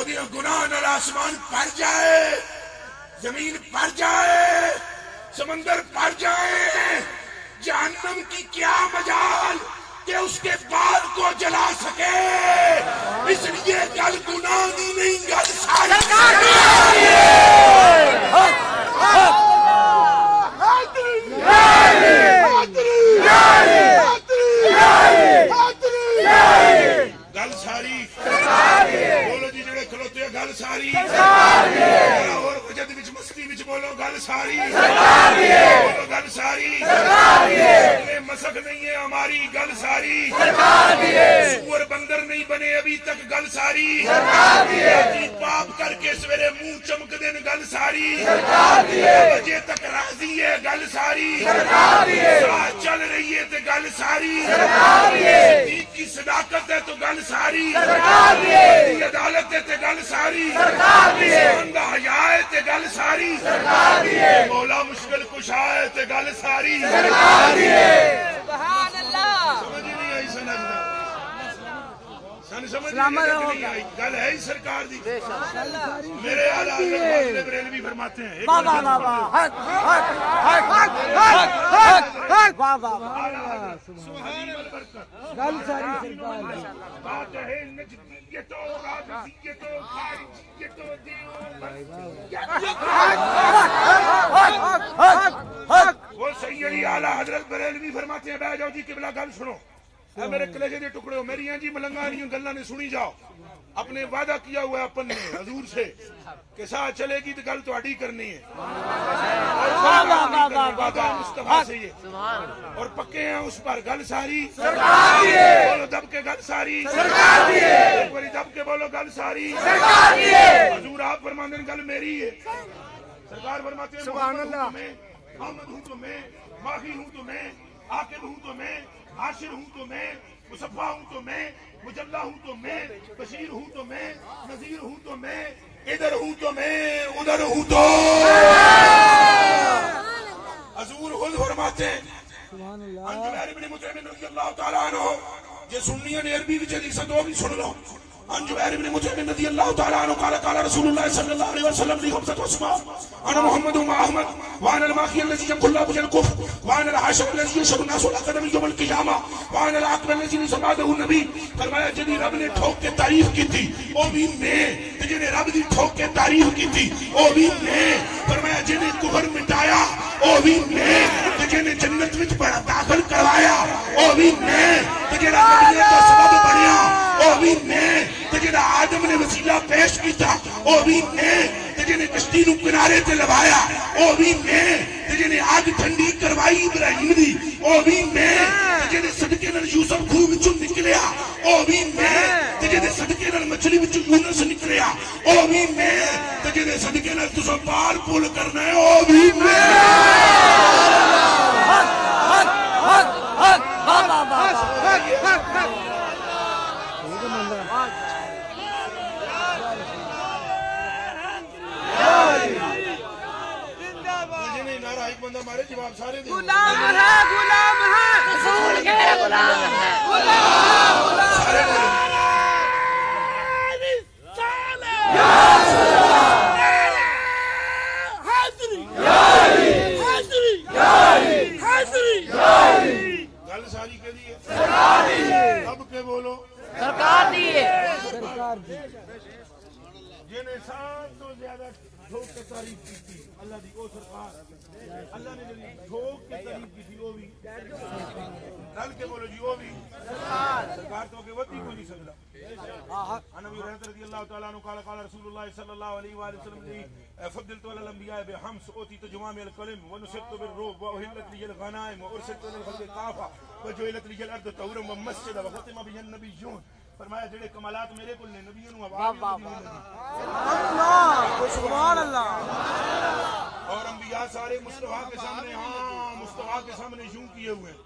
وہ گناہ نال آسمان بھر جائے، زمین بھر جائے، سمندر بھر جائے، جہنم کی کیا مجال کہ اس کے بال کو جلا سکے. اس لیے گل گناہ دی نہیں، گل ساری گل ساری. بولو جی جڑے کھلوتے گل ساری. اور وجد وچ مستی وچ بولو گل ساری. بولو گل ساری. مسخ نہیں ہے ہماری، گل ساری. سور بندر نہیں بنے ابھی تک، گل ساری. پاپ کر کے سویرے منہ چمک دین، گل ساری. بجے تک راضی ہے، گل ساری. ساتھ چل رہی ہے تو گل ساری. صدیق کی صداقت ہے تو گل ساری. عدالت ہے تو گل ساری. بندہ حیا ہے تو گل ساری. مولا مشکل کشا ہے تو گل ساری. سبحان اللہ. سمجھ نہیں آئی سمجھ نہیں آئی. گل ہے ہی سرکار دی. میرے اعلیٰ حضرت بریلوی فرماتے ہیں گل ساری وہ سیدی اعلیٰ حضرت بریلوی فرماتے ہیں بیٹھ جاؤ جی قبلہ گل سنو. اے میرے کلیجے دے ٹکڑے ہو، میری جی ملنگانیوں گلاں نے سنی جاؤ. اپنے وعدہ کیا ہوا ہے اپن نے حضور سے کہ ساتھ چلے گی تو گل تو اڈی کرنی ہے، وعدہ مصطفیٰ سے یہ، اور پکے ہیں اس پر. گل ساری. بولو دب کے گل ساری. ایک باری دب کے بولو گل ساری. حضور آپ فرماتے ہیں گل میری ہے. سرکار فرماتے ہیں محمد ہوں تو میں، ماہی ہوں تو میں، عاقب ہوں تو میں، عاشر ہوں تو میں، مصفا ہوں تو میں، مجلہ ہوں تو میں، بشیر ہوں تو میں، نذیر ہوں تو میں، ادھر ہوں تو میں، ادھر ہوں تو. حضور خود فرماتے ہیں عن جبیر بن مطعم رضی اللہ تعالیٰ عنہ. یہ سننی نے عربی کی حدیث تو بھی سن لو. عن جبیر بن مطعم رضی اللہ تعالیٰ عنہ قال قال رسول اللہ صلی اللہ علیہ وسلم لی خمسۃ اسماء انا محمد و احمد وانا الماحي الذي يمحو الله به الكفر وانا الحاشر الذي يشهد الناس القدم يوم القيامه وانا العاقب الذي سمعه النبي. فرمایا جدی رب نے ٹھوک کے تعریف کی تھی او بھی میں، تے جنے رب دی ٹھوک کے تعریف کی تھی او بھی میں. فرمایا جنے کفر مٹایا او بھی میں، تے جنے جنت وچ داخل کروایا او بھی میں، تے جڑا نبیوں دا سبب بنیا او بھی میں، تے جڑا آدم نے وسیلہ پیش کیتا او بھی میں، تے جنے کشتی نو کنارے تے لوایا او بھی میں، تے جنے آگ ٹھنڈی کروائی ابراہیم دی او بھی میں، تے جنے صدقے نال یوسف خوہ وچوں نکلیا او بھی میں، تے جنے صدقے نال مچھلی وچوں یونس نکلیا او بھی میں، تے جنے صدقے نال تساں پار پول کرنا ہے او بھی میں. ہمارے جواب سارے دیں. غلام ہے، غلام ہے، رسول کے غلام ہے، سارے بولیں. گل ساری کے لیے سب کے بولو سرکار دیئے. جنہیں سب تو زیادہ ٹھوک کے تعریف کی تھی اللہ دی او سرکار. اللہ نے جنہیں ٹھوک کے تعریف کی تھی وہ بھی رل کے بولو جی وہ بھی سرکار تو کہ وطی کو نہیں سکتا. عن ابی ہریرہ رضی اللہ تعالیٰ عنہ قال قال رسول اللہ صلی اللہ علیہ وآلہ وسلم لی فضلت علی الانبیاء بخمس اوتیت جوامع الکلم ونصرت بالرعب واحلت لی الغنائم وارسلت الى الخلق کافہ وجعلت لی الارض طہورا ومسجدا وختم بها النبیون. فرمایا جڑے کمالات میرے کول نے نبیوں نو آواز سبحان اللہ. اور انبیاء سارے مصطفیٰ کے سامنے، ہاں مصطفیٰ کے سامنے یوں کیے ہوئے ہیں.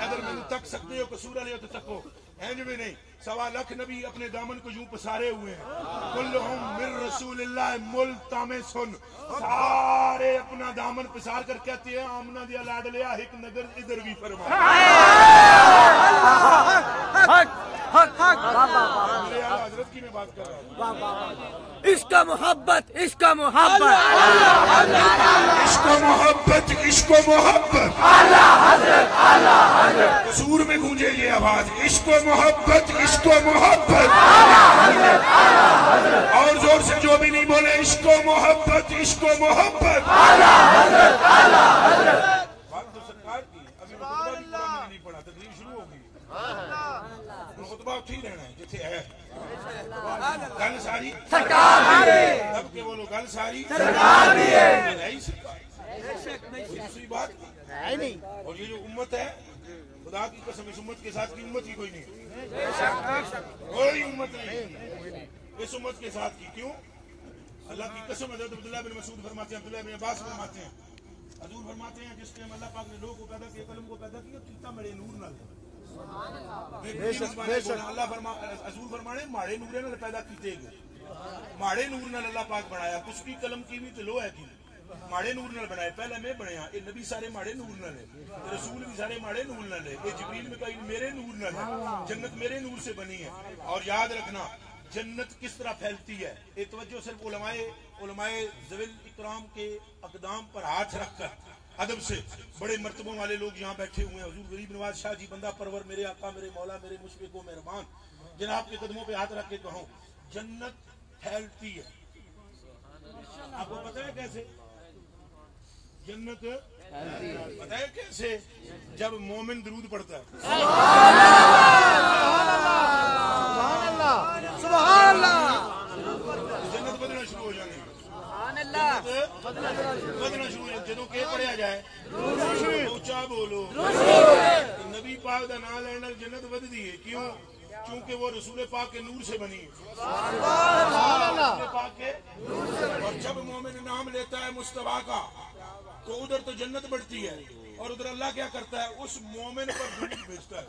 اگر میں تک سکتے ہو قصور علیہ تو تکو، اینج بھی نہیں. 1.25 لاکھ نبی اپنے دامن کو یوں پسارے ہوئے ہیں. کلہم من رسول اللہ ملتمسن، سارے اپنا دامن پسار کر کہتے ہیں آمنہ دیا لاڈ لیا ایک نگر ادھر بھی فرما. میرے اعلیٰ حضرت کی میں بات کر رہا ہوں. عشق محبت عشق محبت عشق و محبت عشق و محبت حضور میں گونجے یہ آواز عشق و محبت عشق و محبت اور زور سے جو بھی نہیں بولے عشق و محبت عشق و محبت. بات تو سرکار کی ابھی خطبہ بھی قرآن نہیں پڑھا تقریر شروع ہو گئی خطبہ ٹھیک رہنا ہے جتھے ہے گل ساری تب کہ بولو گل ساری دوسری بات اور یہ جو امت ہے خدا کی قسم اس امت کے ساتھ کی امت ہی کوئی نہیں کوئی امت نہیں اس امت کے ساتھ کی کیوں اللہ کی قسم حضرت عبداللہ بن مسعود فرماتے ہیں عبداللہ بن عباس فرماتے ہیں حضور فرماتے ہیں جس ٹائم اللہ پاک نے لوگوں کو پیدا کیا قلم کو پیدا کیا کیتا میرے نور نہ لے اللہ حضور فرمانے ماڑے نورے نال پیدا کیتے گئے ماڑے نور نال اللہ پاک بنایا کچھ بھی قلم کی بھی تو لو ہے کی ماڑے نور نال بنائے پہلے میں بنیا یہ نبی سارے ماڑے نور نال ہے رسول بھی سارے ماڑے نور نال ہے یہ جبریل میں کہیں میرے نور نال ہے جنت میرے نور سے بنی ہے. اور یاد رکھنا جنت کس طرح پھیلتی ہے یہ توجہ صرف علماء ذوی اکرام کے اقدام پر ہاتھ رکھ کر ادب سے بڑے مرتبوں والے لوگ یہاں بیٹھے ہوئے ہیں حضور غریب نواز شاہ جی بندہ پرور میرے آقا میرے مولا میرے مشفق و مہربان جناب کے قدموں پہ ہاتھ رکھ کے کہوں جنت پھیلتی ہے. آپ کو پتہ ہے کیسے جنت پتہ ہے کیسے جب مومن درود پڑھتا ہے سبحان اللہ جنت بدلنا شروع ہو جانے بدلنا شروع ہو جانے جدوں کہ پڑھیا جائے اونچا بولو نبی پاک دا نام لینے جنت بدلتی ہے کیوں کیونکہ وہ رسول پاک کے نور سے بنی رسول پاک کے اور جب مومن نام لیتا ہے مصطفیٰ کا تو ادھر تو جنت بڑھتی ہے اور ادھر اللہ کیا کرتا ہے اس مومن پر درود بھیجتا ہے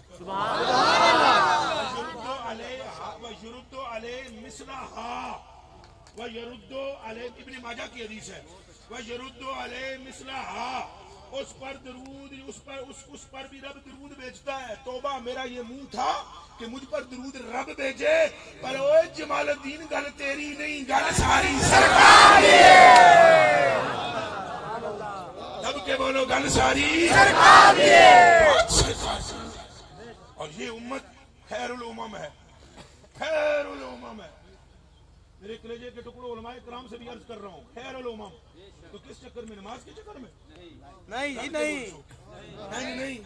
وَيَرُدُّ عَلَيْهِ مِثْلَهَا وَيَرُدُّ عَلَيْهِ ابن ماجہ کی حدیث ہے وَيَرُدُّ عَلَيْهِ مِثْلَهَا اس پر درود اس پر بھی رب درود بھیجتا ہے. توبہ میرا یہ منہ تھا کہ مجھ پر درود رب بھیجے پر اوے جمال الدین گل تیری نہیں گل ساری سرکار تب کے بولو گل ساری اور یہ امت خیر الامم ہے خیر الامم ہے. میرے کلیجے کے ٹکڑوں علماء کرام سے بھی عرض کر رہا ہوں خیر الامم تو کس چکر میں نماز کے چکر میں نہیں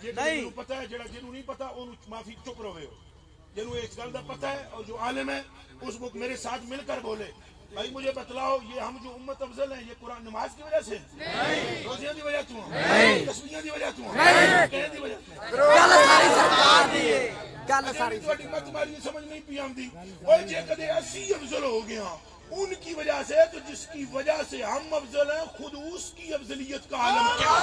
جنہوں پتہ ہے جنہوں نہیں پتہ انہوں معافی چپ رہے ہو جنہوں اس گل دا پتہ ہے اور جو عالم ہے اس وقت میرے ساتھ مل کر بولے بھائی مجھے بتلاؤ یہ ہم جو امت افضل ہیں یہ قرآن نماز کی وجہ سے روزیاں دی وجہ تو ہیں تسبیحاں دی وجہ تو ہیں کہنے دی وجہ تو ہیں مت ماری سمجھ نہیں پی آمدی اور جے کدے اسی افضل ہو گیا ان کی وجہ سے تو جس کی وجہ سے ہم افضل ہیں خود اس کی افضلیت کا عالم کیا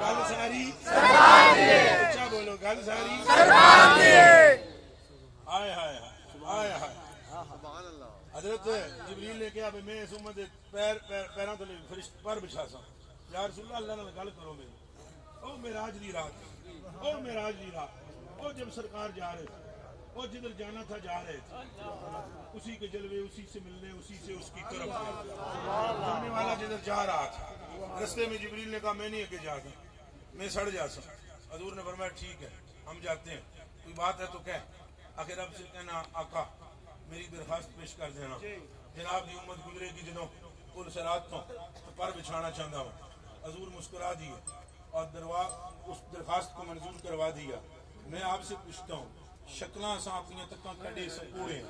گل ساری اچھا بولو گل ساری آئے ہائے آئے ہائے حضرت جبریل نے کہا میں اس امت پیروں تو فرشت پر بچھا سا یا رسول اللہ اللہ نے گل کرو میری او معراج دی رات او معراج دی رات او جب سرکار جا رہے تھے اور جدھر جانا تھا جا رہے تھے اسی کے جلوے اسی سے ملنے اسی سے اس کی طرف جانے والا جدھر جا رہا تھا رستے میں جبریل نے کہا میں نہیں اگے جا گا میں سڑ جا سکتا حضور نے فرمایا ٹھیک ہے ہم جاتے ہیں کوئی بات ہے تو کہہ آخر رب سے کہنا آقا میری درخواست پیش کر دینا جناب کی امت گزرے گی جنہوں پل سرات تو پر بچھانا چاہتا ہوں حضور مسکرا دیے اور اس درخواست کو منظور کروا دیا. میں آپ سے پوچھتا ہوں شکلاں سا اپنی تکاں کڈے سپوڑے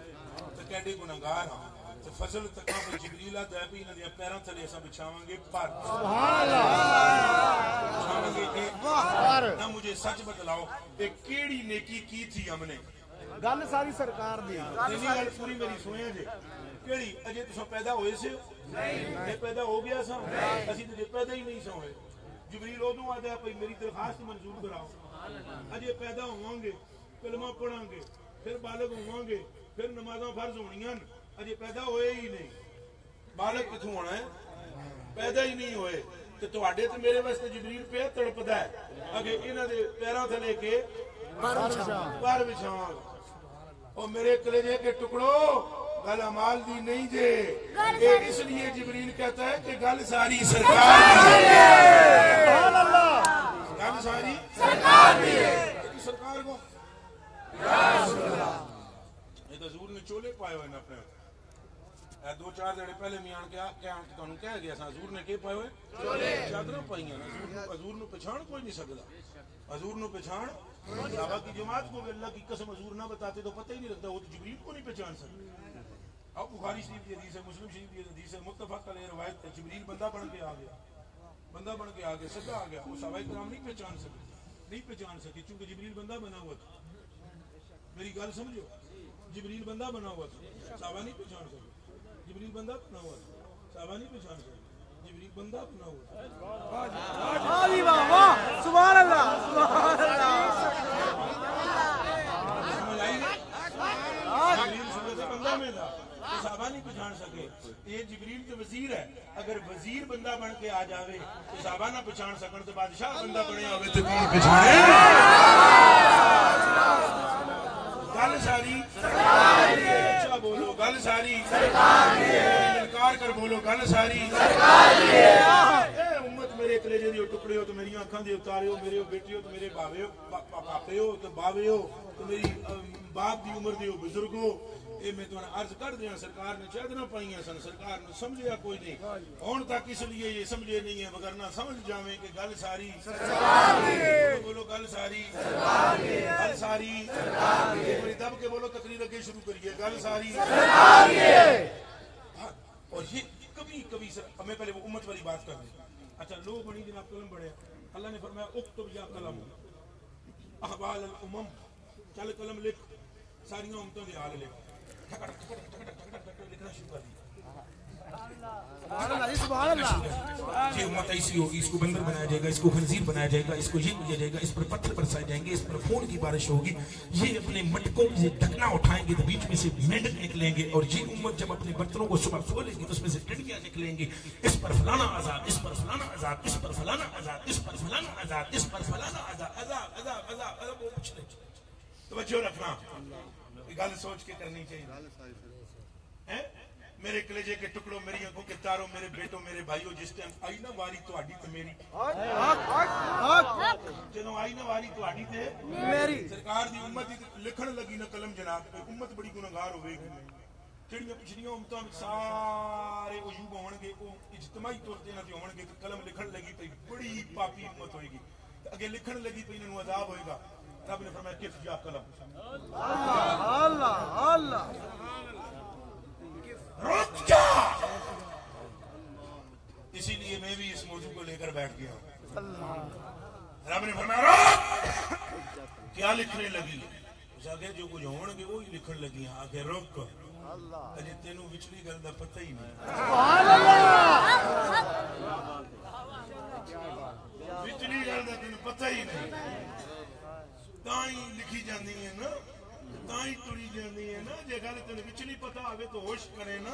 تے کڈے گناہگار ہاں تے فضل تکاں تے جبریل دا ہے بھی انہاں دے پیراں تھلے اساں بچھاواں گے پر سبحان اللہ بچھاواں گے پر نہ مجھے سچ بتلاؤ کہ کیڑی نیکی کی تھی ہم نے گل ساری سرکار دی دینی گل پوری میری سنیا جی کیڑی اجے تساں پیدا ہوئے سے نہیں پیدا ہو گیا سا اسی تے پیدا ہی نہیں سا ہوئے جبریل اودوں آدا ہے بھئی میری درخواست منظور کراؤ اجے پیدا ہوواں گے کلمہ پڑھاں گے پھر بالغ ہوواں گے پھر نمازاں فرض ہونیاں اجے پیدا ہوئے ہی نہیں بالغ کتھوں ہونا ہے پیدا ہی نہیں ہوئے تے تواڈے تے میرے واسطے جبریل پہ تڑپدا ہے اگے انہاں دے پیراں تھلے کے پر بچھان او میرے کلیجے کے ٹکڑو گل امال دی نہیں جے یہ اس لیے جبریل کہتا ہے کہ گل ساری سرکار دی ہے گل ساری سرکار دی ہے سرکار کو یہ تو حضور نے چولے پائے ہوئے اپنے دو چار دڑے پہلے میان کہہ گیا سا حضور نے کہ پائے ہوئے چولے چادر پائی ہیں حضور نو پہچان کوئی نہیں سکتا حضور نو پہچان صحابہ کی جماعت کو اللہ کی قسم حضور نہ بتاتے تو پتہ ہی نہیں لگتا وہ تو جبریل کو نہیں پہچان سکتے اب بخاری شریف کی حدیث ہے مسلم شریف کی حدیث ہے متفق علیہ روایت ہے جبریل بندہ بن کے آ گیا سدا آ گیا وہ صحابہ کرام نہیں پہچان سکے چونکہ جبریل بندہ بنا ہوا تھا میری گل سمجھو جبریل بندہ بنا ہوا تھا صحابہ نہیں پہچان سکے جبریل بندہ بنا ہوا تھا صحابہ نہیں پہچان سکے جبریل بندہ بنا ہوا تھا سبحان اللہ سمجھ آئی نا جبریل صورت بندہ میں تھا تو صحابہ نہیں پہچان سکے یہ جبریل تو وزیر ہے اگر وزیر بندہ بن کے آ جاوے تو صحابہ نہ پہچان سکن تو بادشاہ بندہ بنے ہوئے تو کون پہچانے گل ساری اچھا بولو گل ساری انکار کر بولو گل ساری امت میرے کلیجے دیو ٹکڑے ہو تو میری آنکھاں دے اتارے ہو میرے بیٹی ہو تو میرے باپے ہو تو باوے ہو تو میری باپ دی عمر دیو بزرگ ہو یہ میں تمہیں عرض کر دیا سرکار نے چادر پائی سن سرکار نے سمجھیا کوئی نہیں ہون تک اس لیے یہ سمجھے نہیں ہے وگرنہ سمجھ جاویں کہ گل ساری بولو گل ساری گل ساری میری دب کے بولو تقریر اگے شروع کریے گل ساری اور یہ کبھی سر میں پہلے وہ امت والی بات کر دیں اچھا لو بنی جناب قلم بڑھے اللہ نے فرمایا اکتب یا قلم احوال الامم چل قلم لکھ ساری امتوں کے حال لکھ لکھنا شروع کر دیا یہ امت ایسی ہوگی اس کو بندر بنایا جائے گا اس کو خنزیر بنایا جائے گا اس کو یہ کیا جائے گا اس پر پتھر برسائے جائیں گے اس پر خون کی بارش ہوگی یہ اپنے مٹکوں سے ڈھکنا اٹھائیں گے تو بیچ میں سے مینڈک نکلیں گے اور یہ امت جب اپنے برتنوں کو صبح کھولے گی تو اس میں سے ٹڈیاں نکلیں گی اس پر فلانا عذاب اس پر فلانا عذاب اس پر فلانا عذاب اس پر فلانا عذاب اس پر فلانا عذاب عذاب عذاب عذاب عذاب وہ کچھ نہیں توجہ رکھنا یہ گل سوچ کے کرنی چاہیے میرے کلیجے کے ٹکڑوں میری آنکھوں کے تاروں میرے بیٹوں میرے بھائیوں جس ٹائم آئی نا واری تو آڈی تے میری جنہوں آئی نا واری تو آڈی تے میری سرکار دی امت لکھن لگی نا قلم جناب امت بڑی گناہگار ہوئے گی جڑیاں پچھڑیاں امتاں سارے عجوب ہون گے وہ اجتماعی طور تے نہ ہون گے قلم لکھن لگی تے بڑی پاپی امت ہوئے گی اگے لکھن لگی تے انہاں نوں عذاب ہوئے گا رب نے فرمایا کف یا قلم اللہ اللہ رک جا اسی لیے میں بھی اس موضوع کو لے کر بیٹھ گیا رب نے فرمایا رک کیا لکھنے لگی اس آگے جو کچھ ہون گے وہی لکھن لگی آگے رک اجے تینوں وچلی گل دا پتہ ہی نہیں وچلی گل دا تینوں پتہ ہی نہیں تائیں لکھی جاندی ہے نا تائیں ٹری جاندی ہے نا جے گل تینوں وچلی پتہ آوے تو ہوش کرے نا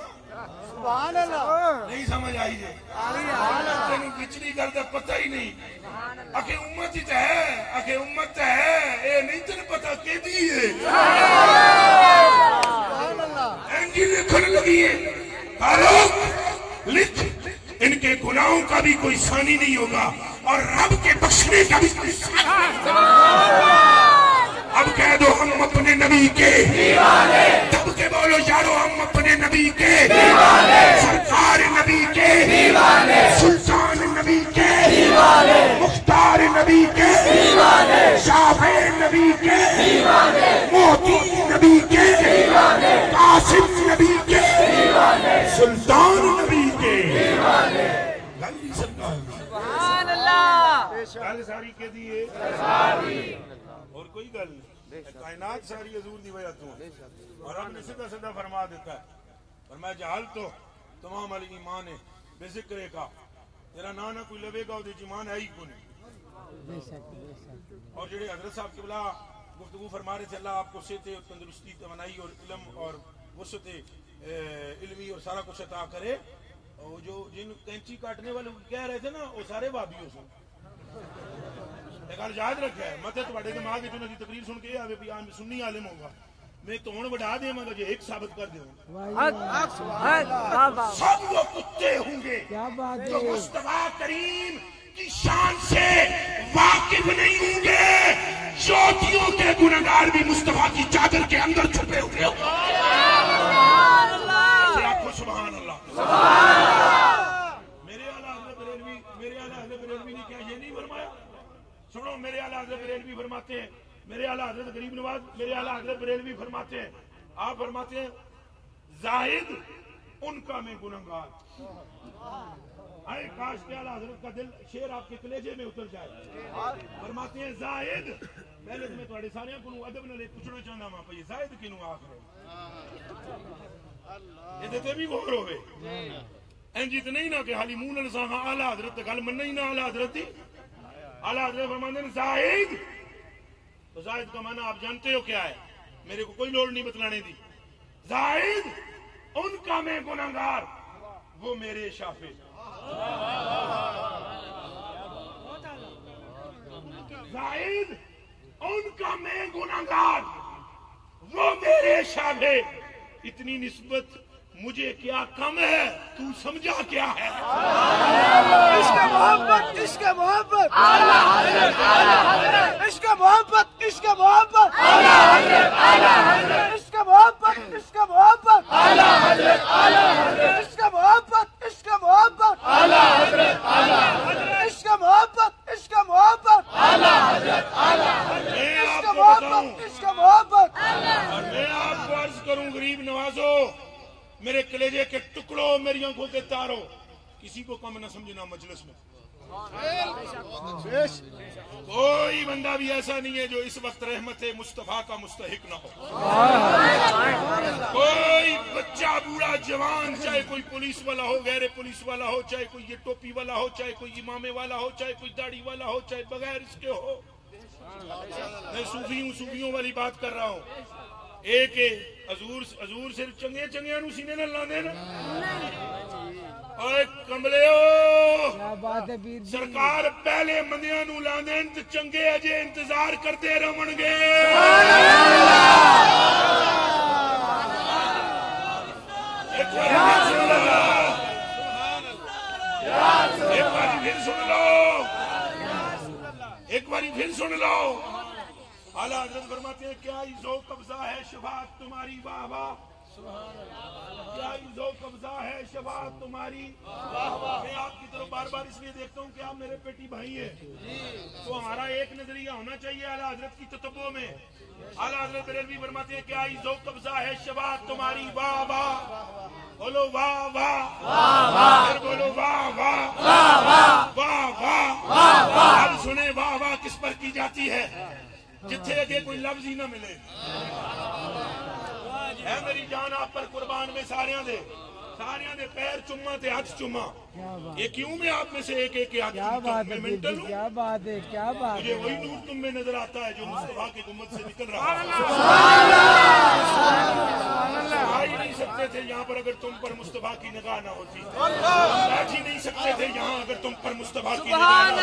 سبحان اللہ نہیں سمجھ آئی جے تینوں وچلی گل دا پتہ ہی نہیں اکھے امت ہی ہے اکھے امت ہے اے نہیں تینوں پتہ کیدی ہے سبحان اللہ انجی لکھن لگی ہے فاروق لکھ ان کے گناہوں کا بھی کوئی ثانی نہیں ہوگا اور رب کے بخشنے کا بھی کوئی ثانی اب کہہ دو ہم اپنے نبی کے دیوانے تب کے بولو یارو ہم اپنے نبی کے دیوانے سرکار نبی کے دیوانے سلطان نبی کے دیوانے مختار نبی کے دیوانے شافع نبی کے دیوانے موتی نبی کے دیوانے قاسم نبی کے دیوانے سلطان نبی کے دیوانے گلی سرکار سبحان اللہ گل ساری کے دیئے اور کوئی گل کائنات ساری حضور دی وجہ تو اور ہم نے سیدھا سیدھا فرما دیتا ہے فرمایا جہل تو تمام علی ایمان ہے بے ذکر کا تیرا نہ کوئی لوے گا وہ ایمان ہے ہی کوئی اور جڑے حضرت صاحب قبلہ گفتگو فرما رہے تھے اللہ آپ کو صحت اور تندرستی توانائی اور علم اور وسعت علمی اور سارا کچھ عطا کرے اور جو جن کینچی کاٹنے والے کہہ رہے تھے نا وہ سارے وابیوں سے گل یاد رکھا ہے مت تواڈے دماغ وچ انہاں دی تقریر سن کے آوے بھی میں سنی عالم ہوگا میں تو ہن وڈا دیواں گا جے ایک ثابت کر دیو سب وہ کتے ہوں گے جو مصطفیٰ کریم کی شان سے واقف نہیں ہوں گے چوٹیوں کے گنہگار بھی مصطفیٰ کی چادر کے اندر چھپے ہوئے ہوں گے سبحان اللہ میرے اعلیٰ حضرت بریلوی نے کیا یہ نہیں فرمایا سنو میرے اعلیٰ حضرت بریلوی فرماتے ہیں میرے اعلیٰ حضرت غریب نواز میرے اعلیٰ حضرت بریلوی فرماتے ہیں آپ فرماتے ہیں زاہد ان کا میں گنہگار آئے کاش کے اعلیٰ حضرت کا دل شیر آپ کے کلیجے میں اتر جائے فرماتے ہیں زاہد پہلے تو میں تھوڑے سارے کو ادب نہ پوچھنا چاہنا ماں پہ زاہد کنوں آخر یہ دیتے بھی غور ہوئے انجیت نہیں نہ کہ حالی مون الزام اعلیٰ حضرت گل من نہیں نہ اعلیٰ حضرت تھی اعلیٰ حضرت فرماتے ہیں زاہد تو زاہد کا معنی آپ جانتے ہو کیا ہے میرے کو کوئی لوڑ نہیں بتلانے دی زاہد ان کا میں گنہگار وہ میرے شافع زاہد ان کا میں گنہگار وہ میرے شافع اتنی نسبت مجھے کیا کم ہے تو سمجھا کیا ہے عشق محبت عشق محبت عشق محبت عشق محبت عشق محبت عشق محبت عشق محبت عشق محبت عشق محبت عشق محبت عشق محبت عشق محبت اور میں آپ کو عرض کروں غریب نوازو میرے کلیجے کے ٹکڑوں میری آنکھوں کے تاروں کسی کو کم نہ سمجھنا مجلس میں کوئی بندہ بھی ایسا نہیں ہے جو اس وقت رحمت مصطفیٰ کا مستحق نہ ہو کوئی بچہ بوڑھا جوان چاہے کوئی پولیس والا ہو غیر پولیس والا ہو چاہے کوئی یہ ٹوپی والا ہو چاہے کوئی امامے والا ہو چاہے کوئی داڑھی والا ہو چاہے بغیر اس کے ہو میں صوفی ہوں صوفیوں والی بات کر رہا ہوں ایک حضور صرف چنگے چنگیاں نو سینے نہ لاندے نا اوے کملے ہو سرکار پہلے مندیاں نو لاندے تے چنگے اجے انتظار کرتے رہن گے ایک باری پھر سن لو اعلیٰ حضرت فرماتے ہیں کیا عزو قبضہ ہے شفاعت تمہاری واہ واہ کیا عزو قبضہ ہے شفاعت تمہاری واہ واہ میں آپ کی طرف بار بار اس لیے دیکھتا ہوں کہ آپ میرے پیٹی بھائی ہیں تو ہمارا ایک نظریہ ہونا چاہیے اعلیٰ حضرت کی تتبع میں اعلیٰ حضرت بریلوی فرماتے ہیں کیا عزو قبضہ ہے شفاعت تمہاری واہ واہ بولو واہ واہ پھر بولو واہ واہ واہ واہ اب سنیں واہ واہ کس پر کی جاتی ہے جتھے اگے کوئی لفظ ہی نہ ملے اے میری جان آپ پر قربان میں ساریاں دے پیر چما تے ہاتھ چما یہ کیوں میں آپ میں سے ایک ایک ہاتھ چمتا ہوں میں منٹل ہوں کیا بات ہے مجھے وہی نور تم میں نظر آتا ہے جو مصطفیٰ کی امت سے نکل رہا ہے آ ہی نہیں سکتے تھے یہاں پر اگر تم پر مصطفیٰ کی نگاہ نہ ہوتی بیٹھ ہی نہیں سکتے تھے یہاں اگر تم پر مصطفیٰ کی نگاہ نہ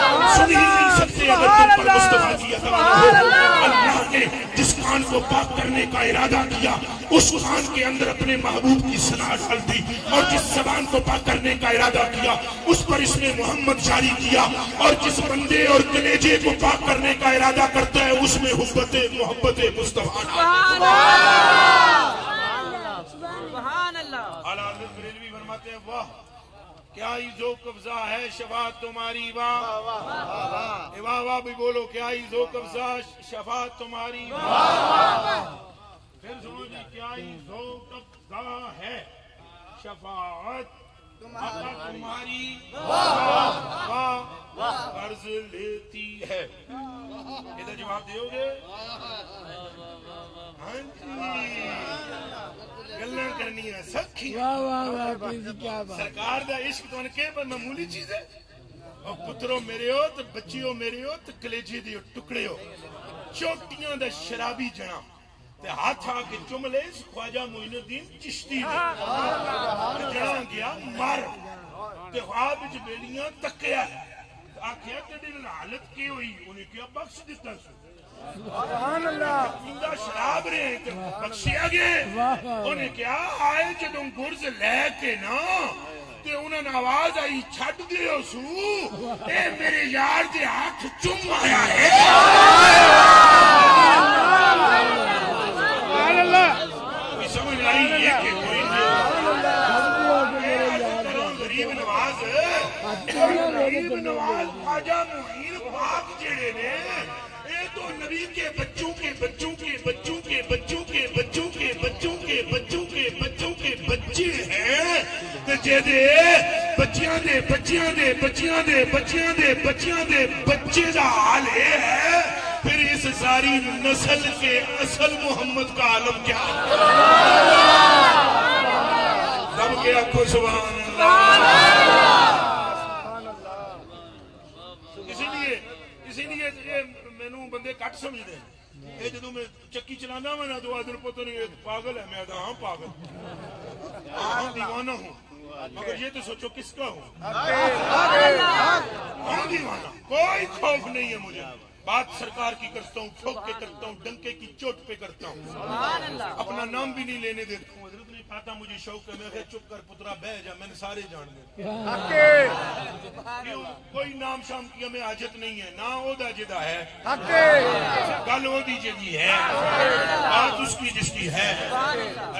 ہوتی سن ہی نہیں سکتے اگر تم پر مصطفیٰ کی عطا نہ ہو اللہ نے جس کان کو پاک کرنے کا ارادہ کیا اس کان کے اندر اپنے محبوب کی ثنا ڈال دی اور جس زبان کو پاک کرنے کا ارادہ کیا اس پر اس نے محمد جاری کیا اور جس بندے اور کلیجے کو پاک کرنے کا ارادہ کرتا ہے اس میں محبت مصطفیٰ اعلیٰ حضرت بریلوی فرماتے ہیں واہ کیا عزو قبضہ ہے شفاعت تمہاری واہ واہ واہ بھی بولو کیا عزو قبضہ شفاعت تمہاری واہ پھر سنو جی کیا عزو قبضہ ہے شفاعت تمہاری واہ قرض لیتی ہے ادھر جواب دیو گے ہاں جی گلیں کرنی ہے سکھی سرکار دا عشق تو انکے پر معمولی چیز ہے اور پتروں میرے ہو تو بچیوں میرے ہو تو کلیجے دیو ٹکڑے ہو چوٹیاں دا شرابی جنا تے ہاتھ آ کے چملے خواجہ معین الدین چشتی نے جنا گیا مار تے خواب وچ بیلیاں تکیا آخیا تیری حالت کی ہوئی انہیں کیا بخش دیتا سو سبحان اللہ پیندہ شراب رہے بخشیا گئے انہیں کیا آئے جدوں گرز لے کے نا تے انہوں نے آواز آئی چھڑ دیو سو اے میرے یار دے ہاتھ چم آیا ہے سبحان اللہ کوئی سمجھ آئی یہ کہ کوئی غریب نواز غریب نواز خواجہ معین پاک جڑے نے اے تو نبی کے بچوں کے بچوں کے بچوں کے بچوں کے بچوں کے بچوں کے بچوں کے بچوں کے بچے ہیں تے جے بچیاں دے بچیاں دے بچیاں دے بچیاں دے بچیاں دے بچے دا حال یہ ہے پھر اس ساری نسل کے اصل محمد کا عالم کیا سب کے آنکھوں سبحان اسی لیے میں نو بندے کٹ سمجھ دیں یہ جدو میں چکی چلانا میں نہ تو آدھر پتہ نہیں پاگل ہے میں ہاں پاگل ہاں دیوانہ ہوں مگر یہ تو سوچو کس کا ہوں ہاں دیوانہ کوئی خوف نہیں ہے مجھے بات سرکار کی کرتا ہوں ٹھوک کے کرتا ہوں ڈنکے کی چوٹ پہ کرتا ہوں اپنا نام بھی نہیں لینے دیتا ہوں حضرت نہیں کھاتا مجھے شوق ہے میں چپ کر پترا بہ جا میں نے سارے جان دے کوئی نام شام کی ہمیں حاجت نہیں ہے نہ اودا جدا ہے گل اودی جدی ہے بات اس کی جس کی ہے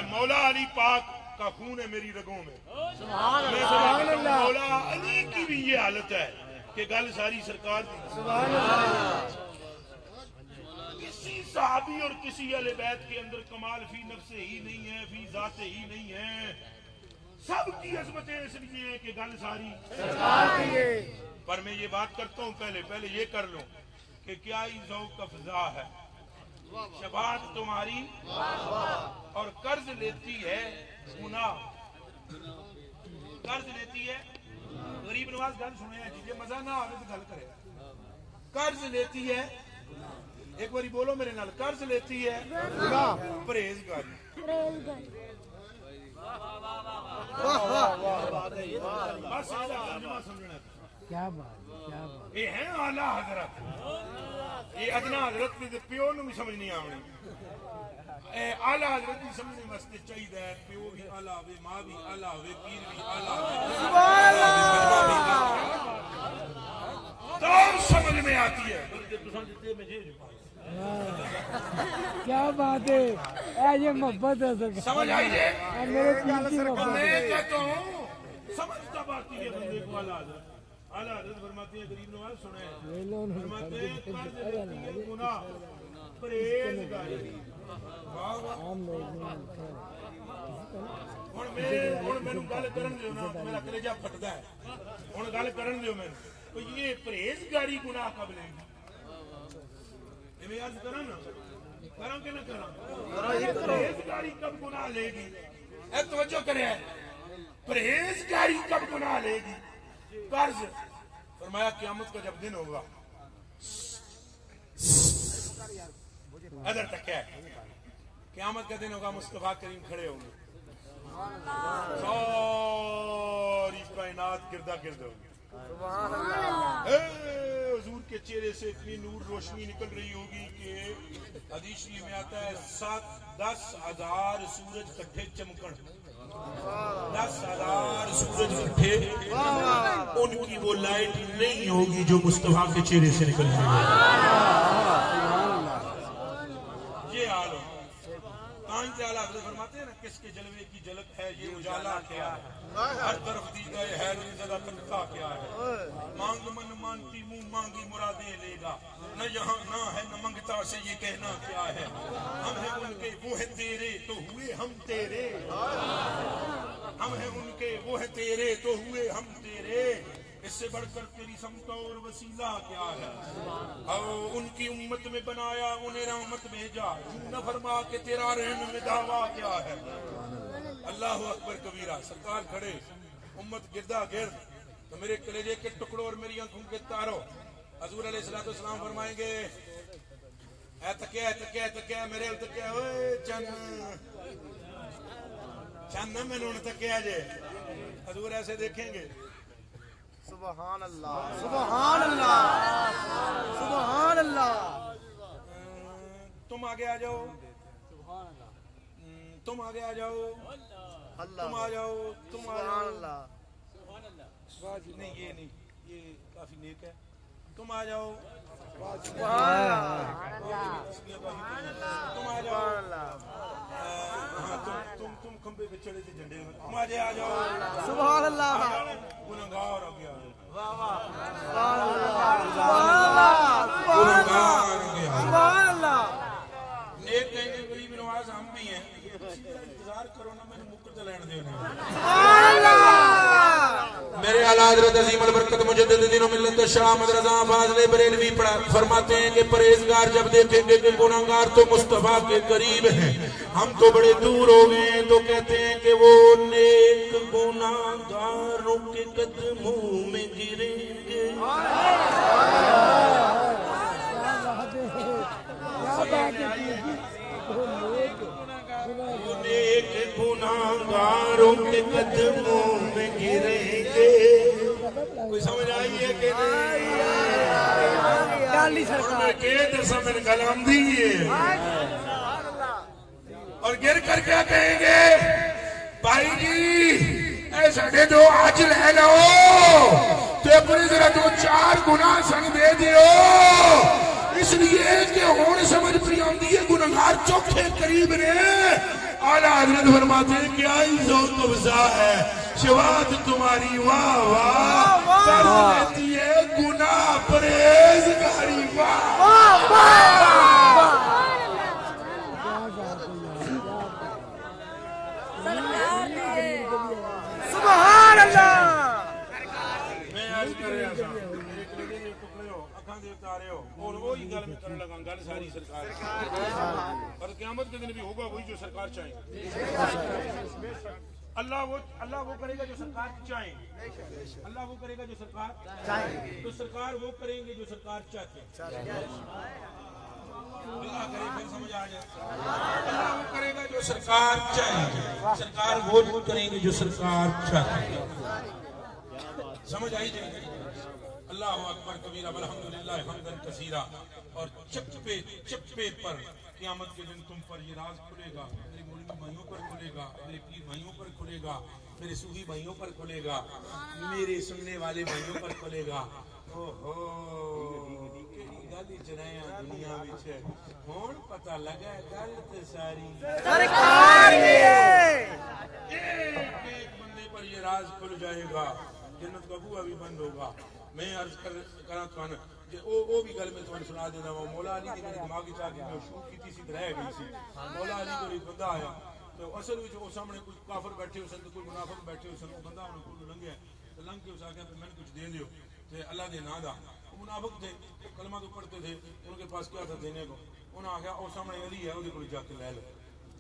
مولا علی پاک کا خون ہے میری رگوں میں مولا علی کی بھی یہ حالت ہے کہ گل ساری سرکار دی کسی صحابی اور کسی اہل بیت کے اندر کمال فی نفس ہی نہیں ہے فی ذات ہی نہیں ہے سب کی عظمتیں اس لیے ہیں کہ گل ساری پر میں یہ بات کرتا ہوں پہلے یہ کر لوں کہ کیا ہی ذوق افزا ہے شفاعت تمہاری اور قرض لیتی ہے گناہ قرض لیتی ہے غریب نواز گل سنے ہیں جی مزہ نہ آوے تو گل کرے قرض لیتی ہے ایک باری بولو میرے نال قرض لیتی ہے پرہیزگاری بس کیا بات یہ ہے اعلیٰ حضرت یہ ادنا حضرت کی پیو نو بھی سمجھ نہیں آونی اعلیٰ حضرت بھی سمجھنے واسطے چاہیے ہے پیو بھی اعلیٰ ہوئے ماں بھی اعلیٰ ہوئے پیر بھی اعلیٰ ہوئے تو سمجھ میں آتی ہے کیا بات ہے یہ محبت ہے سمجھ آئیے میرے قیمتی محبت میں کہتا ہوں سمجھتا باتی ہے بندے کو اعلیٰ حضرت اعلیٰ حضرت فرماتے ہیں غریب نواز سنے فرماتے ہیں قرض لیتی ہے گناہ پرہیزگاری ہن مینوں گل کرن دیو نا میرا کلیجہ پھٹدا ہے ہن گل کرن دیو مینوں تو یہ پرہیزگاری گناہ کب لے گی میں عرض کراں نا کراں کہ نہ کراں پرہیزگاری کب گناہ لے گی اے توجہ کرے پرہیزگاری کب گناہ لے گی قرض فرمایا قیامت کا جب دن ہوگا ادھر تک ہے قیامت کا دن ہوگا مصطفیٰ کریم کھڑے ہوں گے ساری کائنات گردا گرد ہوگی حضور کے چہرے سے اتنی نور روشنی نکل رہی ہوگی کہ حدیث شریف میں آتا ہے 10,000 سورج کٹھے چمکن 10,000 سورج کٹھے ان کی وہ لائٹ نہیں ہوگی جو مصطفیٰ کے چہرے سے نکل رہی ہے یہ حال ہو آئین سے اعلیٰ حضرت فرماتے ہیں نا کس کے جلوے کی جھلک ہے یہ اجالا کیا ہے ہر طرف دی گئے ہے زدہ تنکا کیا ہے مانگ من مانتی منہ مانگی مرادیں لے گا نہ یہاں نہ ہے نہ منگتا سے یہ کہنا کیا ہے ہم ہیں ان کے وہ ہے تیرے تو ہوئے ہم تیرے ہم ہیں ان کے وہ ہے تیرے تو ہوئے ہم تیرے اس سے بڑھ کر تیری سمت اور وسیلہ کیا ہے ان کی امت میں بنایا انہیں رحمت بھیجا نہ فرما کہ تیرا رحم میں دعویٰ کیا ہے اللہ اکبر کبیرہ سرکار کھڑے امت گردا گرد تو میرے کلیجے کے ٹکڑوں اور میری آنکھوں کے تاروں حضور علیہ السلام فرمائیں گے اے تکیا میرے تکیا اوے چند میں نے تکیا جے حضور ایسے دیکھیں گے سبحان اللہ سبحان اللہ سبحان اللہ تم آگے آ جاؤ تم آگے آ جاؤ تم آ جاؤ تم آ جاؤ نہیں یہ نہیں یہ کافی نیک ہے تم آ جاؤ تم آ جاؤ تم کھمبے پہ چڑھے تھے جھنڈے میں تم آج آ جاؤ سبحان اللہ گنہگار آ گیا سبحان اللہ سبحان اللہ نیک کہیں گے غریب نواز ہم بھی ہیں انتظار کرو نا میں نے مکر لین دینا میرے اعلیٰ حضرت عظیم البرکت مجدد دین و ملت شاہ احمد رضا فاضل بریلوی فرماتے ہیں کہ پرہیزگار جب دیکھیں گے کہ گنہگار تو مصطفیٰ کے قریب ہیں ہم تو بڑے دور ہو گئے ہیں تو کہتے ہیں کہ وہ نیک گنہگاروں کے قدموں میں گریں گے نیک گنہگاروں کے قدموں میں گریں گے کوئی سمجھ آئی ہے کہ نہیں سمجھ کلام دیئے اور گر کر کیا کہیں گے بھائی جی اے سڑے جو آج لے لو تو اپنی ذرا دو چار گناہ سنگ دے دیو اس لیے کہ ہون سمجھ پریام دیئے گناہگار چوکھے قریب نے اعلیٰ حضرت فرماتے ہیں کہ آئی زور قبضہ ہے شواد تمہاری واہ واہ کر لیتی ہے گناہ پریزگاری واہ سبحان اللہ میں آج کر رہا تھا ایک لگے یہ ٹکڑے ہو اکھاں دیتا رہے ہو اور وہی گل میں کرنے لگا گل ساری سرکار اور قیامت کے دن بھی ہوگا وہی جو سرکار چاہیں اللہ وہ کرے گا جو سرکار چاہیں اللہ وہ کرے گا جو سرکار چاہیں تو سرکار وہ کریں گے جو سرکار چاہتے ہیں اللہ کرے پھر سمجھ آ جائے اللہ وہ کرے گا جو سرکار چاہیں سرکار وہ کریں گے جو سرکار چاہتے ہیں سمجھ آئی جائے اللہ اکبر کبیرہ والحمدللہ حمدن کثیرہ اور چپے پر قیامت کے دن تم پر یہ راز کھلے گا میرے مولوی بھائیوں پر کھلے گا میرے پیر بھائیوں پر کھلے گا میرے صوفی بھائیوں پر کھلے گا میرے سننے والے بھائیوں پر کھلے گا گل چنایا دنیا وچ ہن پتہ لگا گل تے ساری سرکار دی ایک بندے پر یہ راز کھل جائے گا جنت کا بوا بھی بند ہوگا میں عرض کرا تو وہ بھی گل میں تمہیں سنا دینا وہ مولا علی دی میرے دماغ وچ آ گئی میں شروع کیتی سی رہ گئی سی مولا علی کو ایک بندہ آیا تو اصل وچ وہ سامنے کوئی کافر بیٹھے ہوئے سن کوئی منافق بیٹھے ہوئے سن بندہ انہوں کو لنگیا تو لنگ کے اس آ گیا میں کچھ دے دیو تے اللہ دے نا دا وہ منافق تھے کلمہ تو پڑھتے تھے ان کے پاس کیا تھا دینے کو انہوں آ گیا وہ سامنے علی ہے وہ جا کے لے لو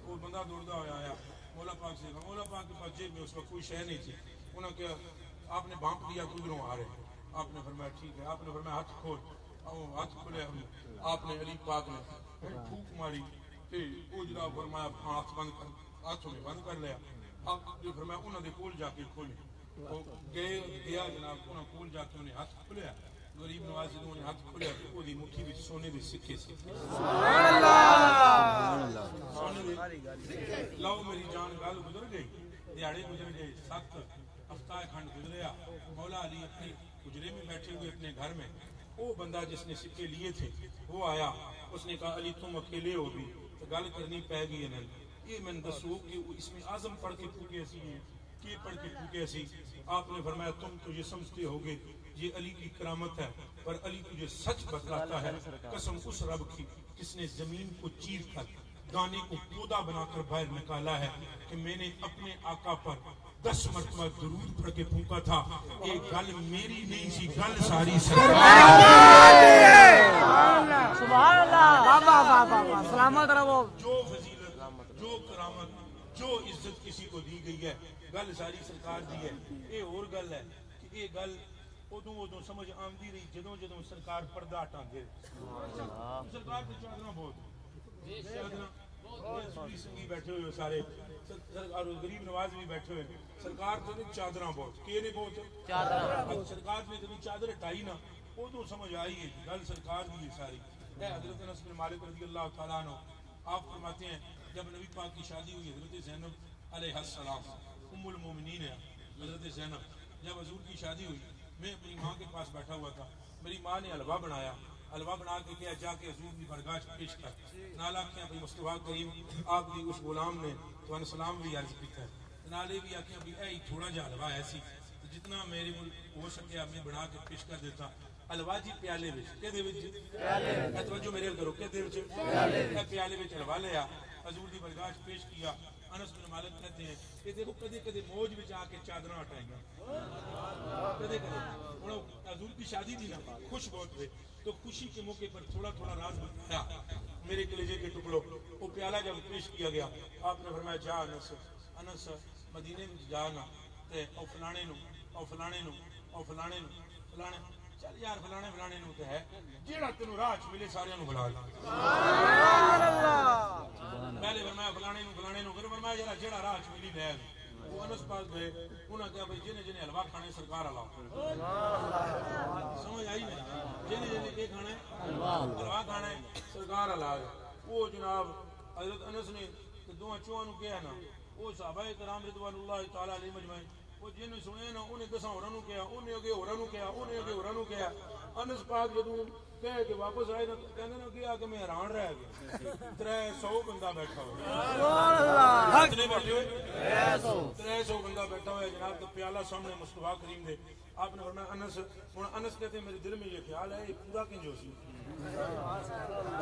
وہ بندہ دوڑتا ہوا آیا مولا پاک سے مولا پاک کے پاس جیب میں اس وقت کوئی شے نہیں تھی انہوں نے کہا آپ نے بانپ دیا کدھروں آ رہے آپ نے فرمایا ٹھیک ہے آپ نے فرمایا ہاتھ کھول ہاتھ کھولے آپ نے علی پاک نے پھوک ماری وہ جناب فرمایا ہاتھ بند کر ہاتھوں میں بند کر لیا آپ نے فرمایا انہوں نے کول جا کے کھولے گیا جناب انہوں کول جا کے انہیں ہاتھ کھولیا غریب نواز جدوں نے ہاتھ کھولیا تو وہ دی مٹھی وچ سونے دے سکے سی سبحان اللہ لو میری جان گل گزر گئی دیہڑے گزر گئے 7 ہفتہ کھنڈ گزریا مولا علی اپنے حجرے میں بیٹھے ہوئے اپنے گھر میں وہ بندہ جس نے سکے لیے تھے وہ آیا اس نے کہا علی تم اکیلے ہو بھی تو گل کرنی پہ گئی ہے یہ میں دسو کہ اس میں اعظم پڑھ کے پھوکے ایسی ہیں کہ پڑھ کے پھوکے ایسی آپ نے فرمایا تم تو یہ سمجھتے ہوگے یہ علی کی کرامت ہے پر علی تجھے سچ بتلاتا ہے قسم اس رب کی جس نے زمین کو چیر کر دانے کو پودا بنا کر باہر نکالا ہے کہ میں نے اپنے آقا پر 10 مرتبہ درود پڑھ کے پھونکا تھا ایک گل میری نہیں سی گل ساری سرکار سبحان اللہ بابا بابا سلامت رہو جو فضیلت جو کرامت جو عزت کسی کو دی گئی ہے گل ساری سرکار دی ہے یہ اور گل ہے کہ یہ گل ادو سمجھ آمدی رہی جدوں سرکار پردہ ہٹاندے سرکار تے چادراں بہت سوری سنگی بیٹھے ہوئے سارے اور غریب نواز بھی بیٹھے ہوئے سرکار تو چادراں بہت کہ نہیں بہت چادراں سرکار نے جب چادر ہٹائی نا وہ تو سمجھ آئی ہے گل سرکار کی ہے ساری. اے حضرت انس بن مالک رضی اللہ تعالیٰ عنہ آپ فرماتے ہیں جب نبی پاک کی شادی ہوئی حضرت زینب علیہ السلام ام المومنین ہے حضرت زینب جب حضور کی شادی ہوئی میں اپنی ماں کے پاس بیٹھا ہوا تھا میری ماں نے حلوہ بنایا حلوہ بنا کے کیا جا کے حضور کی برگاہ پیش کر نالا کیا بھائی مصطفیٰ کریم آپ کی اس غلام نے تو سلام بھی عرض کیتا ہے نالے بھی آکھیں بھی اے تھوڑا جا حلوہ ایسی جتنا میرے ہو سکے میں بنا کے پیش کر دیتا حلوہ جی پیالے وچ کدے وچ پیالے توجہ میرے کرو کدے وچ پیالے وچ حلوہ لیا حضور دی برگاہ پیش کیا. انس بن مالک کہتے ہیں کہ دیکھو کدے کدے موج وچ آ کے چادراں ہٹائیں کدے کدے ہن حضور کی شادی تھی نا خوش بہت ہوئے تو خوشی کے موقع پر تھوڑا تھوڑا راز بتایا میرے کلیجے کے ٹکڑوں وہ پیالہ جب پیش کیا گیا آپ نے فرمایا جا انس مدینے میں جانا تے او فلانے نو او فلانے نو او فلانے نو فلانے چل یار فلانے فلانے نو تے ہے جیڑا تینوں راہ چ ملے سارے نو بلا لے سبحان اللہ. پہلے فرمایا فلانے نو پھر فرمایا یار جیڑا راہ چ ملی لے وہ انس پاس گئے انہاں کہا بھائی جنے جنے حلوہ کھانے سرکار علاؤ سمجھ آئی نہیں جنے جنے کے کھانا ہے حلوہ کھانا ہے سرکار علاؤ. وہ جناب حضرت انس نے دوہاں چوہاں نو کہا نا وہ صحابہ کرام رضوان اللہ تعالی علیہ مجمعین وہ جن سنے نا انہیں دساں ہوراں نو کہا انہیں اگے ہوراں نو کہا انہیں اگے ہوراں نو کہا. انس پاک جدوں کہہ کے واپس آئے نا کہندے نا کہ آ کے میں حیران رہ گیا 300 بندہ بیٹھا ہوا سبحان اللہ کتنے بیٹھے ہوئے 300 بندہ بیٹھا ہوا ہے جناب. تو پیالہ سامنے مصطفیٰ کریم دے آپ نے فرمایا انس ہن انس کہتے ہیں میرے دل میں یہ خیال ہے یہ پورا کنج ہو سی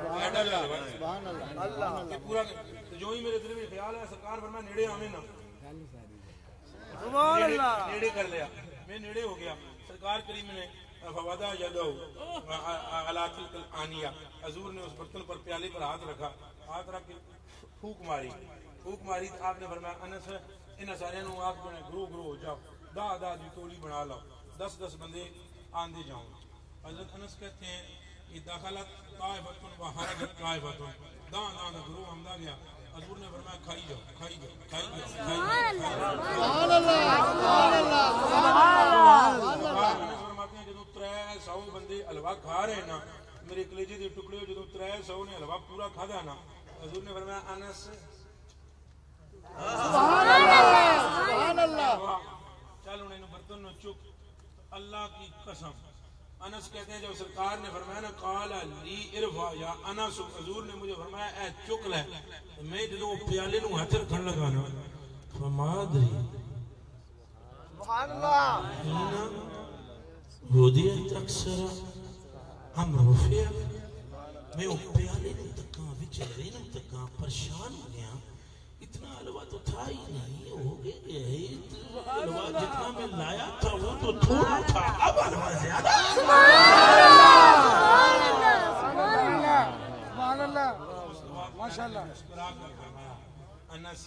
سبحان اللہ یہ پورا جو ہی میرے دل میں خیال ہے سرکار فرمایا نیڑے آویں نا سبحان اللہ نیڑے کر لیا میں نیڑے ہو گیا سرکار کریم نے فوادہ یدو علی تلک الانیہ حضور نے اس برتن پر پیالے پر ہاتھ رکھا ہاتھ رکھ کے پھونک ماری آپ نے فرمایا انس انہاں سارے نو آپ جو گروہ گروہ ہو جاؤ دا دی ٹولی بنا لو 10 بندے آندے جاؤ. حضرت انس کہتے ہیں کہ دخلت طائفۃ و خرجت طائفۃ دا گروہ آمدا گیا حضور نے فرمایا کھائی جاؤ سبحان اللہ سبحان اللہ. فرماتے ہیں جدوں 300 بندے حلوہ کھا رہے نا میرے کلیجے دے ٹکڑے جدوں 300 نے حلوہ پورا کھادا نا حضور نے فرمایا انس سبحان اللہ چل ہن اینو برتن نو چک اللہ کی قسم. انس کہتے ہیں جب سرکار نے فرمایا نا قال لی ارفع یا انس حضور نے مجھے فرمایا اے چک لے میں جدوں پیالے نو ہاتھ رکھن لگا نا فمادری سبحان اللہ ہودیت اکثر ہم رفع میں او پیالے نو تکاں وچ رہنا تکاں پریشان ہو گیا اتنا حلوہ تو تھا ہی نہیں ہو گئے حلوہ جتنا میں لایا تھا وہ تو تھوڑا تھا اب حلوہ زیادہ سبحان اللہ ماشاءاللہ. انس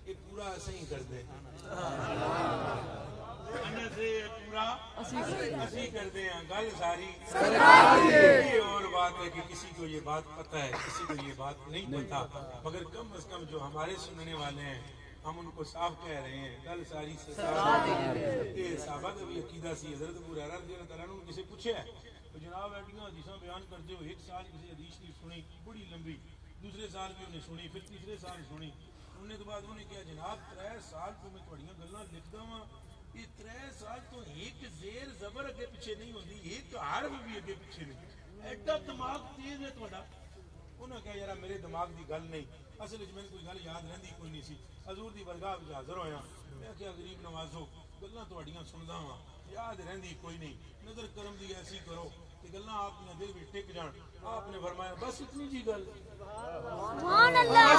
یہ پورا ایسے ہی کر دے انس یہ پورا ایسے کر دے ہیں گل ساری یہ اور بات ہے کہ کسی کو یہ بات پتہ ہے کسی کو یہ بات نہیں پتہ مگر کم از کم جو ہمارے سننے والے ہیں ہم ان کو صاف کہہ رہے ہیں گل ساری یہ صحابہ کا بھی عقیدہ سی. حضرت ابو ہریرہ رضی اللہ تعالیٰ عنہ کسی پوچھا ہے تو جناب ایڈیاں حدیثاں بیان کرتے ہوئے ایک سال کسی حدیث کی سنی بڑی لمبی دوسرے سال بھی انہیں سنی پھر تیسرے سال سنی انہیں تو بعد انہوں نے کہا جناب 3 سال تو میں تھوڑیاں گلاں لکھدا ہاں یہ 3 سال تو ایک زیر زبر اگے پیچھے نہیں ہوندی ایک حرف بھی اگے پیچھے نہیں ایڈا دماغ تیز ہے تہاڈا. انہاں کہا یار میرے دماغ دی گل نہیں اصل وچ مینوں کوئی گل یاد رہندی کوئی نہیں سی. حضور دی برگاہ وچ حاضر ہویا میں کہا غریب نوازو گلاں تہاڈیاں سندا ہاں یاد رہندی کوئی نہیں نظر کرم دی ایسی کرو کہ گلاں آپ نے دل وچ ٹک جان. آپ نے فرمایا بس اتنی جی گل سبحان اللہ.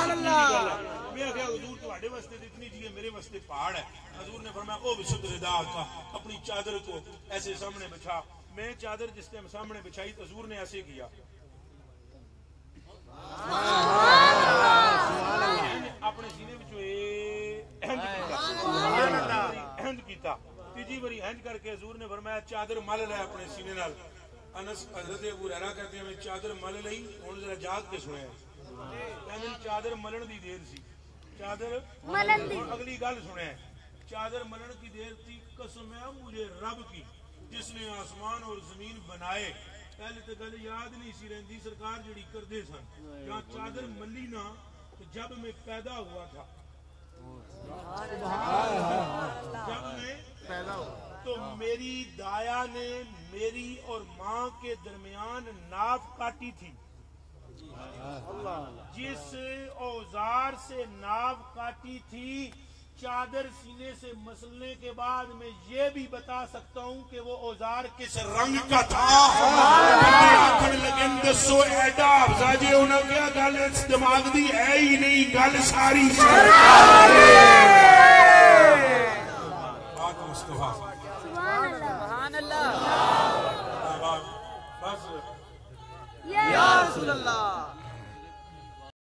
میں کہا حضور تہاڈے واسطے اتنی جی ہے میرے واسطے پہاڑ ہے. حضور نے فرمایا او بسد ردا کا اپنی چادر کو ایسے سامنے بچھا. میں چادر جس ٹائم سامنے بچھائی تو حضور نے ایسے کیا اپنے سینے اہنج کیتا تیجی بری اہنج کر کے حضور نے فرمایا چادر مل لے اپنے سینے نال. انس حضرت ابو ہریرہ کہتے ہیں میں چادر مل لئی ہن ذرا جاگ کے سنیا کہندے چادر ملن دی دیر سی چادر ملن دی اگلی گل سنیں چادر ملن کی دیر تھی قسم ہے مجھے رب کی جس نے آسمان اور زمین بنائے پہلے تو گل یاد نہیں سی رہندی سرکار جڑی کردے سن جہاں چادر ملی نا تو جب میں پیدا ہوا تھا جب میں پیدا ہوا تو میری دایا نے میری اور ماں کے درمیان ناف کاٹی تھی جس اوزار سے ناف کاٹی تھی چادر سینے سے مسلنے کے بعد میں یہ بھی بتا سکتا ہوں کہ وہ اوزار کس رنگ کا تھا لیکن دسو ایڈا افزا جی انہوں نے کیا گل دماغ دی ہے ہی نہیں گل ساری